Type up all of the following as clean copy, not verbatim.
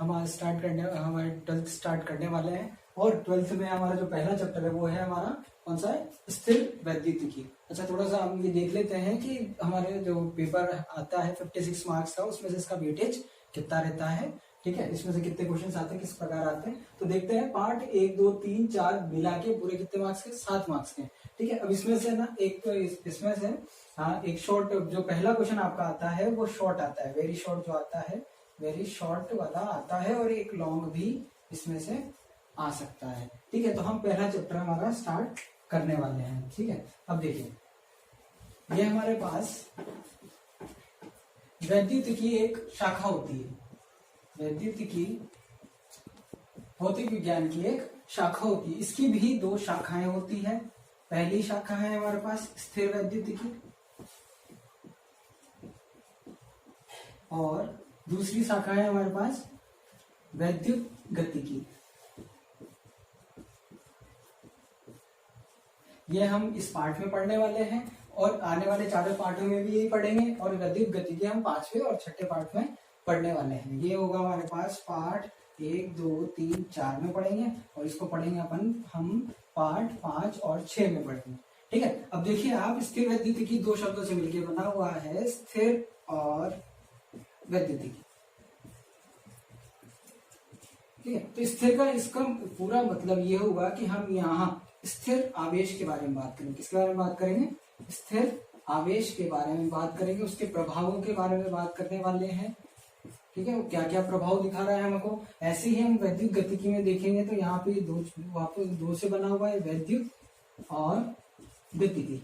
हमारे 12th start करने वाले हैं। और 12th में हमारा जो पहला चैप्टर है वो है हमारा कौन सा है, स्थिर वैद्युतिकी। अच्छा थोड़ा सा हम ये देख लेते हैं कि हमारे जो पेपर आता है 56 मार्क्स का, उसमें से इसका वेटेज कितना रहता है। ठीक है, इसमें से कितने क्वेश्चन आते हैं, किस प्रकार आते हैं, तो देखते हैं। पार्ट 1 2 3 4 मिला के पूरे कितने मार्क्स के, 7 मार्क्स के। ठीक है, अब इसमें से ना एक तो इसमें से एक शॉर्ट, जो पहला क्वेश्चन आपका आता है वो शॉर्ट आता है, वेरी शॉर्ट जो आता है, वेरी शॉर्ट वाला आता है, और एक लॉन्ग भी इसमें से आ सकता है। ठीक है, तो हम पहला चैप्टर हमारा स्टार्ट करने वाले हैं। ठीक है, अब देखिए ये हमारे पास वैद्युतिकी एक शाखा होती है, वैद्युतिकी भौतिक विज्ञान की एक शाखा होती है। इसकी भी 2 शाखाएं होती है। पहली शाखा है हमारे पास स्थिर वैद्युतिकी, और दूसरी शाखा है हमारे पास वैद्युत गतिकी। ये हम इस पार्ट में पढ़ने वाले हैं, और आने वाले 4 पार्टों में भी यही पढ़ेंगे, और वैद्युत गतिकी हम 5वें और 6ठे पार्ट में पढ़ने वाले हैं। ये होगा हमारे पास पार्ट 1 2 3 4 में पढ़ेंगे, और इसको पढ़ेंगे हम पार्ट 5 और 6 में पढ़ेंगे। ठीक है, अब देखिए आप, स्थिर वैद्युतिकी 2 शब्दों से मिलकर बना हुआ है, स्थिर और वैद्युतिकी। ठीक है, तो स्थिर का इसका पूरा मतलब ये होगा कि हम यहाँ स्थिर आवेश के बारे में बात करेंगे। किसके बारे में बात करेंगे, स्थिर आवेश के बारे में बात करेंगे, उसके प्रभावों के बारे में बात करने वाले हैं। ठीक है, क्या क्या प्रभाव दिखा रहा है हमको। ऐसे ही हम वैद्युत गतिकी में देखेंगे तो यहाँ पे दो से बना हुआ है, वैद्युत और गतिकी।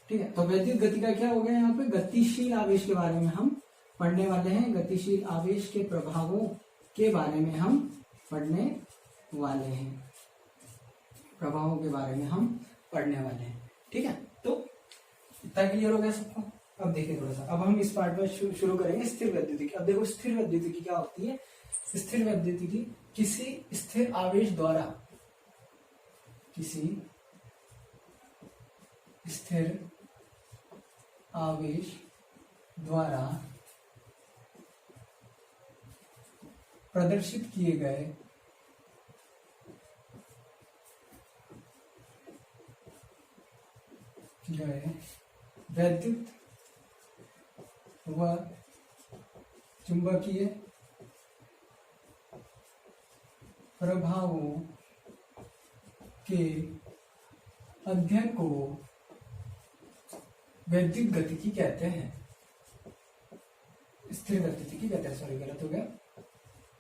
ठीक है, तो वैद्युत गतिका क्या हो गया, यहाँ पे गतिशील आवेश के बारे में हम पढ़ने वाले हैं। गतिशील आवेश के प्रभावों के बारे में हम पढ़ने वाले हैं, प्रभावों के बारे में हम पढ़ने वाले हैं। ठीक है, तो इतना क्लियर हो गया सबको। अब देखिए थोड़ा सा, अब हम इस पार्ट में शुरू करेंगे स्थिर वैद्युतिकी। अब देखो स्थिर वैद्युतिकी क्या होती है। स्थिर वैद्युतिकी किसी स्थिर आवेश द्वारा, किसी स्थिर आवेश द्वारा प्रदर्शित किए गए वैद्युत व चुंबकीय प्रभावों के अध्ययन को वैद्युत गतिकी कहते हैं। स्थिर वैद्युतिकी कहते हैं, सॉरी गलत हो गया,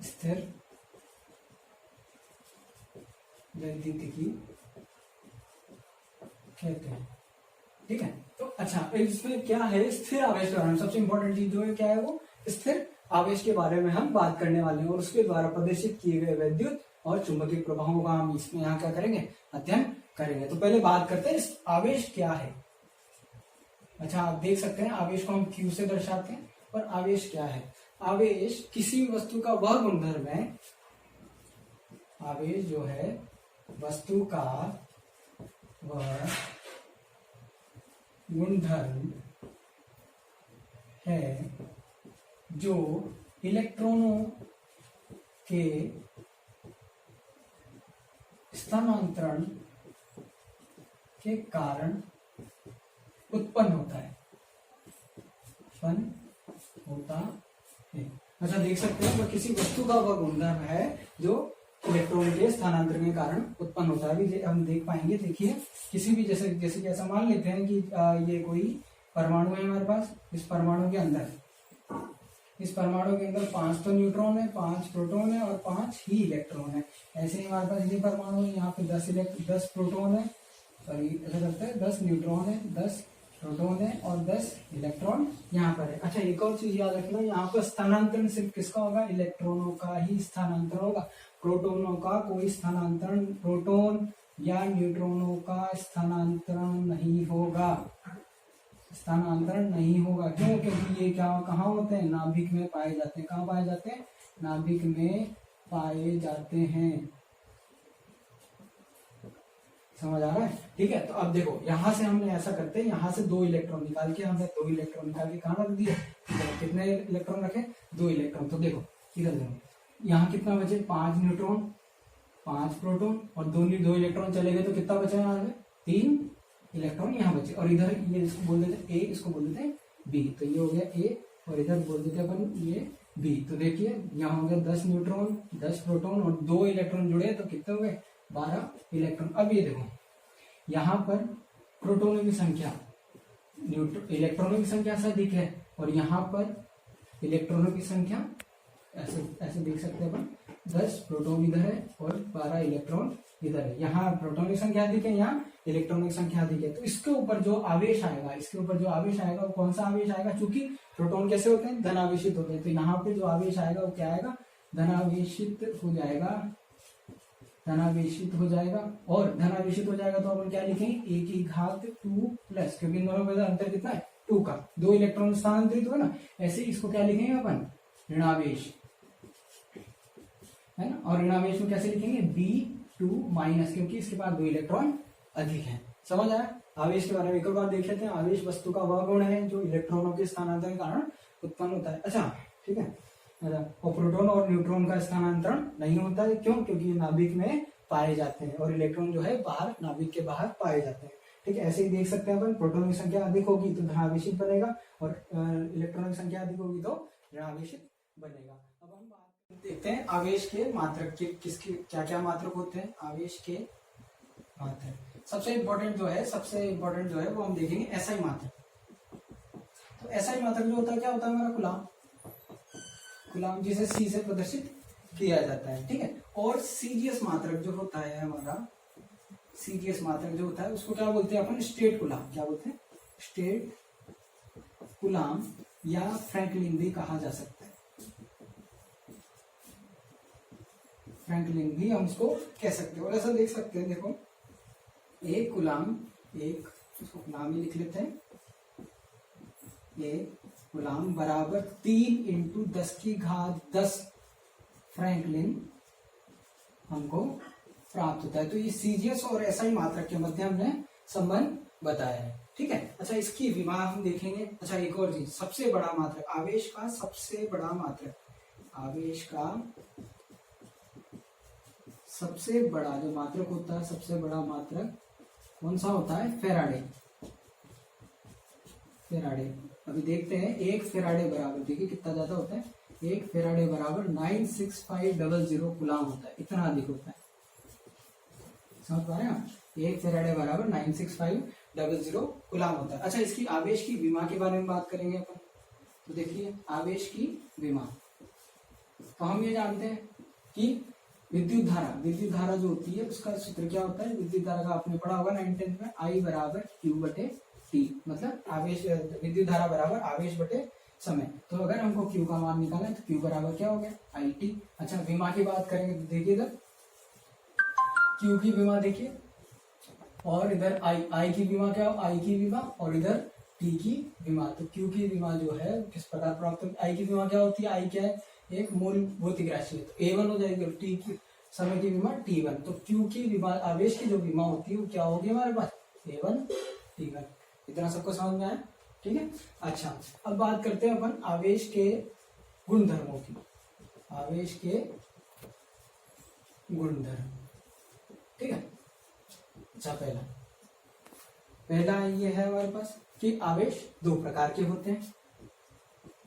स्थिर वैद्युतिकी कहते हैं। ठीक है, तो अच्छा इसमें क्या है, स्थिर आवेश के बारे में सबसे इंपॉर्टेंट चीज जो है क्या है, वो स्थिर आवेश के बारे में हम बात करने वाले हैं, और उसके द्वारा प्रदर्शित किए गए वैद्युत और चुंबकीय प्रभावों का हम इसमें यहाँ क्या करेंगे, अध्ययन करेंगे। तो पहले बात करते हैं आवेश क्या है। अच्छा आप देख सकते हैं आवेश को हम Q से दर्शाते हैं, और आवेश क्या है, आवेश किसी वस्तु का वह गुणधर्म है, आवेश जो है वस्तु का वह गुणधर्म है जो इलेक्ट्रॉनों के स्थानांतरण के कारण उत्पन्न होता है, अच्छा देख सकते हैं, तो किसी वस्तु का वह गुणधर्म है जो इलेक्ट्रॉन के स्थानांतरण के कारण उत्पन्न होता है। अभी हम देख पाएंगे, देखिए किसी भी जैसे कि ऐसा मान लेते हैं कि ये कोई परमाणु है हमारे पास, इस परमाणु के अंदर 5 तो न्यूट्रॉन है, 5 प्रोटॉन है और 5 ही इलेक्ट्रॉन है। ऐसे ही हमारे पास ये परमाणु है, यहाँ पे 10 प्रोटॉन है, सॉरी ऐसा करते हैं 10 न्यूट्रॉन है, 10 प्रोटॉन है और 10 इलेक्ट्रॉन यहाँ पर है। अच्छा एक और चीज याद रखना, यहाँ पर स्थानांतरण सिर्फ किसका होगा, इलेक्ट्रॉनों का ही स्थानांतरण होगा, प्रोटोनों का कोई स्थानांतरण, प्रोटॉन या न्यूट्रॉनों का स्थानांतरण नहीं होगा, स्थानांतरण नहीं होगा। क्यों, क्योंकि ये क्या कहाँ होते हैं, नाभिक में पाए जाते हैं। कहाँ पाए जाते हैं, नाभिक में पाए जाते हैं। समझ आ रहा है, ठीक है। तो अब देखो यहाँ से हमने ऐसा करते हैं, यहाँ से 2 इलेक्ट्रॉन निकाल के हमने 2 इलेक्ट्रॉन निकाल के कहाँ रख दिए, कितने इलेक्ट्रॉन रखे, 2 इलेक्ट्रॉन। तो देखो इधर देखो, यहाँ कितना बचे 5 न्यूट्रॉन 5 प्रोटॉन और दो इलेक्ट्रॉन चले गए तो कितना बचा यहाँ पे 3 इलेक्ट्रॉन यहाँ बचे। और इधर ये इसको बोल देते ए, इसको बोल देते बी, तो ये हो गया ए और इधर बोल देते अपन ये बी। तो देखिए यहाँ हो गया 10 न्यूट्रॉन 10 प्रोटॉन और 2 इलेक्ट्रॉन जुड़े तो कितने हो गए 12 इलेक्ट्रॉन। अब ये देखो यहाँ पर प्रोटॉनों की संख्या इलेक्ट्रॉनों की संख्या से अधिक है और यहाँ पर इलेक्ट्रॉनों की संख्या ऐसे ऐसे देख सकते हैं अपन 10 प्रोटॉन इधर है और 12 इलेक्ट्रॉन इधर है। यहाँ प्रोटॉन की संख्या अधिक है, यहाँ इलेक्ट्रॉनों की संख्या अधिक है। तो इसके ऊपर जो आवेश आएगा वो कौन सा आवेश आएगा, क्योंकि प्रोटॉन कैसे होते हैं धनावेशित होते हैं, तो यहाँ पे जो आवेश आएगा वो क्या आएगा धनावेशित हो जाएगा और धनावेशित हो जाएगा तो अपन क्या लिखेंगे ए की घात 2 प्लस, क्योंकि इन दोनों में अंतर कितना है 2 का, 2 इलेक्ट्रॉन स्थानांतरित हुआ ना। ऐसे इसको क्या लिखेंगे अपन ऋणावेश, है ना। और ऋणावेश में कैसे लिखेंगे B2 माइनस, क्योंकि इसके पास 2 इलेक्ट्रॉन अधिक है। समझ आया। आवेश के बारे में एक और बार देख लेते हैं। आवेश वस्तु का वह गुण है जो इलेक्ट्रॉनों के स्थानांतरण के कारण उत्पन्न होता है। अच्छा ठीक है। और प्रोटॉन और न्यूट्रॉन का स्थानांतरण नहीं होता है, क्यों, क्योंकि नाभिक में पाए जाते हैं और इलेक्ट्रॉन जो है बाहर नाभिक के बाहर पाए जाते हैं। ठीक है, ऐसे ही देख सकते हैं अपन प्रोटॉन की संख्या अधिक होगी तो धनावेशित बनेगा और इलेक्ट्रॉन की संख्या अधिक होगी तो ऋणावेशित बनेगा। अब हम बात देखते हैं आवेश के मात्रक के किसके क्या क्या मात्रक होते हैं। आवेश के मात्रक सबसे इम्पोर्टेंट जो है वो हम देखेंगे एसआई मात्रक। तो एसआई मात्रक जो होता है क्या होता है हमारा कुलाम जिसे सी से प्रदर्शित किया जाता है। ठीक है, और सीजीएस मात्रक जो होता है हमारा सीजीएस मात्रक जो होता है उसको क्या बोलते हैं अपन स्टेट कुलाम। क्या बोलते हैं स्टेट कुलाम या फ्रैंकलिन भी कहा जा सकता है। फ्रैंकलिन भी हम इसको कह सकते हैं। और ऐसा देख सकते हैं, देखो एक कुलाम उसको कुलाम ही लिख लेते हैं। एक कुलाम बराबर 3 × 10⁻10 फ्रैंकलिन हमको प्राप्त होता है। तो ये सीजीएस और एसआई मात्रक के मध्य हमने संबंध बताया है। ठीक है, अच्छा इसकी विमा हम देखेंगे। अच्छा एक और चीज, सबसे बड़ा मात्रक आवेश का सबसे बड़ा मात्रक सबसे बड़ा जो मात्रक होता है, सबसे बड़ा मात्रक कौन सा होता है फेराडे। अभी देखते हैं एक फेराडे बराबर, देखिए कितना ज्यादा होता है, एक फेराडे बराबर 96500 कुलाम होता है, इतना अधिक होता है। समझ पा रहे हैं आप, एक फेराडे बराबर 96500 कुलाम होता है। अच्छा इसकी आवेश की विमा के बारे में बात करेंगे अपन। तो देखिए आवेश की विमा, तो हम ये जानते हैं कि विद्युत धारा जो होती है उसका सूत्र क्या होता है। विद्युत धारा का आपने पढ़ा होगा 9th में, I बराबर Q/T, मतलब आवेश विद्युत धारा बराबर आवेश बटे समय। तो अगर हमको Q का मान निकालना है तो Q बराबर क्या हो गया IT। अच्छा विमा की बात करेंगे तो देखिए इधर Q की विमा देखिए और इधर I की विमा क्या हो, I की विमा और इधर T की विमा। तो Q की विमा जो है किस प्रकार प्राप्त होती है। I की विमा क्या होती है, I क्या है एक मूल भौतिक राशि है तो A1 हो जाएगी। T की समय की विमा T1। तो Q की विमा आवेश की जो विमा होती है वो क्या होगी हमारे पास A1 T1। इतना सबको समझ में आया। ठीक है, अच्छा अब बात करते हैं अपन आवेश के गुणधर्मों की। आवेश के गुणधर्म, ठीक है। अच्छा पहला ये है हमारे पास कि आवेश 2 प्रकार के होते हैं,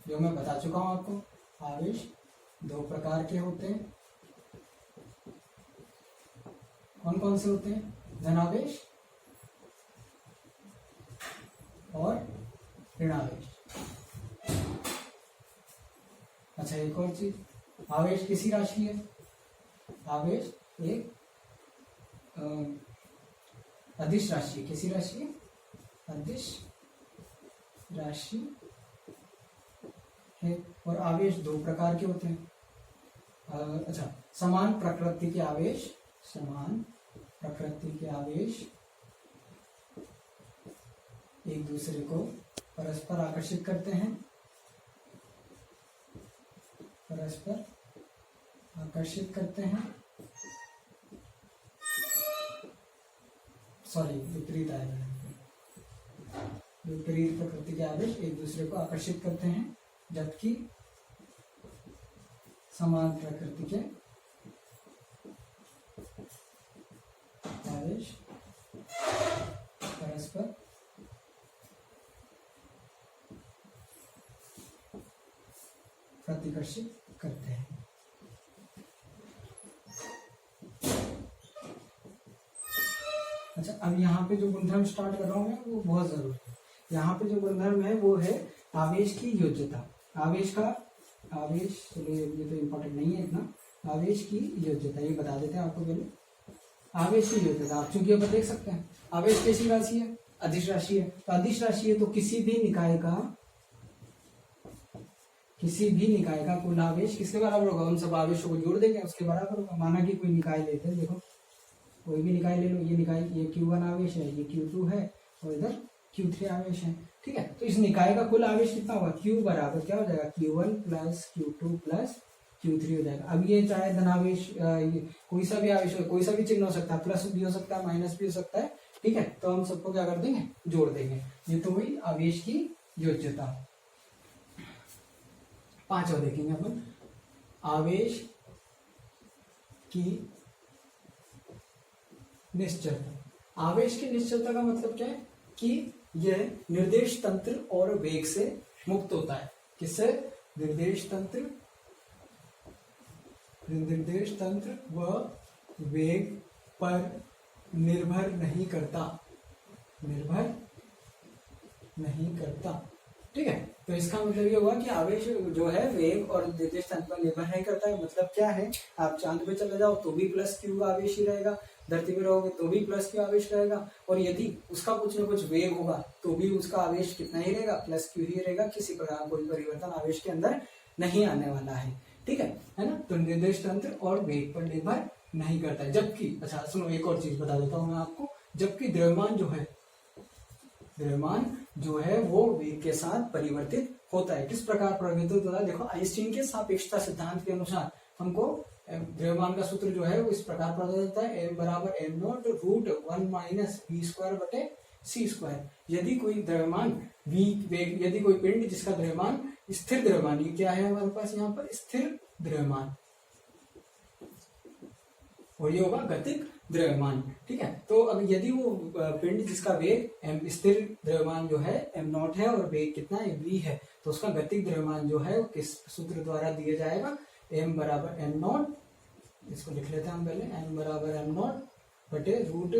जो मैं बता चुका हूं आपको। आवेश 2 प्रकार के होते हैं। कौन कौन से होते हैं, धनावेश और ऋणावेश। अच्छा एक और चीज, आवेश किसी राशि है, आवेश एक अदिश राशि। किसी राशि है, अदिश राशि है। और आवेश 2 प्रकार के होते हैं। अच्छा समान प्रकृति के आवेश, समान प्रकृति के आवेश एक दूसरे को परस्पर आकर्षित करते हैं, परस्पर आकर्षित करते हैं। सॉरी विपरीत आएगा, विपरीत प्रकृति के आवेश एक दूसरे को आकर्षित करते हैं, जबकि समान प्रकृति के आवेश परस्पर प्रतिकर्षित करते हैं। अच्छा, अब यहाँ पे जो गुणधर्म स्टार्ट कर रहा हूँ मैं वो बहुत जरूरी है। यहाँ पे जो गुणधर्म है वो है आवेश की योज्यता। आवेश चलिए ये तो इम्पोर्टेंट नहीं है इतना। आवेश की योज्यता ये बता देते हैं आपको पहले। आवेश की योज्यता आप चूंकि अब देख सकते हैं आवेश कैसी राशि है, अदिश राशि है। तो अदिश राशि है तो किसी भी निकाय का कुल आवेश किसके बराबर होगा, उन सब आवेशों को जोड़ देंगे उसके बराबर होगा। माना कि कोई निकाय लेते हैं, देखो कोई भी निकाय ले लो, ये निकाय ये Q1 आवेश है, ये Q2 है और इधर Q3 आवेश है, ठीक है। तो इस निकाय का कुल आवेश कितना होगा, Q बराबर क्या हो जाएगा, Q1 plus Q2 plus Q3 हो जाएगा। अब ये चाहे धनावेश कोई सा भी आवेश हो, कोई सा भी चिन्ह हो सकता है, प्लस भी हो सकता है, माइनस भी हो सकता है, ठीक है। तो हम सबको क्या कर देंगे, जोड़ देंगे। ये तो हुई आवेश की योज्यता। पांचवा देखेंगे अपन, आवेश की निश्चलता। आवेश की निश्चलता का मतलब क्या है कि यह निर्देश तंत्र और वेग से मुक्त होता है। किससे, निर्देश तंत्र व वेग पर निर्भर नहीं करता, ठीक है। तो इसका मतलब ये हुआ कि आवेश जो है वेग और निर्देश तंत्र पर निर्भर नहीं करता है। मतलब क्या है, आप चांद पे चले जाओ तो भी प्लस Q आवेश ही रहेगा, धरती पे रहोगे तो भी प्लस Q आवेश रहेगा, और यदि उसका कुछ न कुछ वेग होगा तो भी उसका आवेश कितना ही रहेगा, प्लस Q ही रहेगा। किसी प्रकार कोई परिवर्तन आवेश के अंदर नहीं आने वाला है, ठीक है ना। तो निर्देश तंत्र और वेग पर निर्भर नहीं करता है। जबकि अच्छा सुनो, एक और चीज बता देता हूँ मैं आपको, जबकि द्रव्यमान जो है वो वेग के साथ परिवर्तित होता है। किस प्रकार परिवर्तित होता है, देखो आइंस्टीन के सापेक्षता सिद्धांत के अनुसार हमको द्रव्यमान का सूत्र जो है वो इस प्रकार पता चलता है, m बराबर m0 root 1 minus v square बटे c स्क्वायर। यदि कोई द्रव्यमान v वेग, यदि कोई पिंड जिसका द्रव्यमान स्थिर द्रव्यमान, ये क्या है हमारे पास यहाँ पर, स्थिर द्रव्यमान, और ये होगा गतिक द्रव्यमान, ठीक है। तो अब यदि वो पिंड जिसका वेग स्थिर द्रव्यमान जो है m0 है और वेग कितना है v है, तो उसका गतिक द्रव्यमान जो है वो किस सूत्र द्वारा दिया जाएगा, m बराबर m0, इसको लिख लेते हैं हम पहले, m बराबर m0 बटे रूट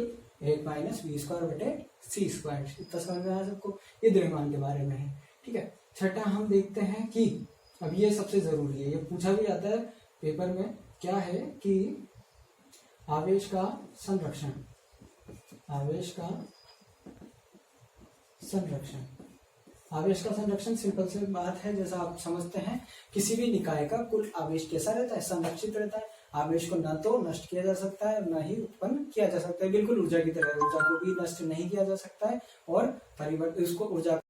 1 माइनस v स्क्वायर बटे c स्क्वायर। इतना समझ में आया सबको, ये द्रव्यमान के बारे में है, ठीक है। छठा हम देखते हैं कि अब ये सबसे जरूरी है, ये पूछा भी जाता है पेपर में, क्या है कि आवेश का संरक्षण। आवेश का संरक्षण सिंपल सी बात है, जैसा आप समझते हैं किसी भी निकाय का कुल आवेश कैसा रहता है, संरक्षित रहता है। आवेश को न तो नष्ट किया जा सकता है न ही उत्पन्न किया जा सकता है, बिल्कुल ऊर्जा की तरह। ऊर्जा को भी नष्ट नहीं किया जा सकता है और परिवर्तन, उसको ऊर्जा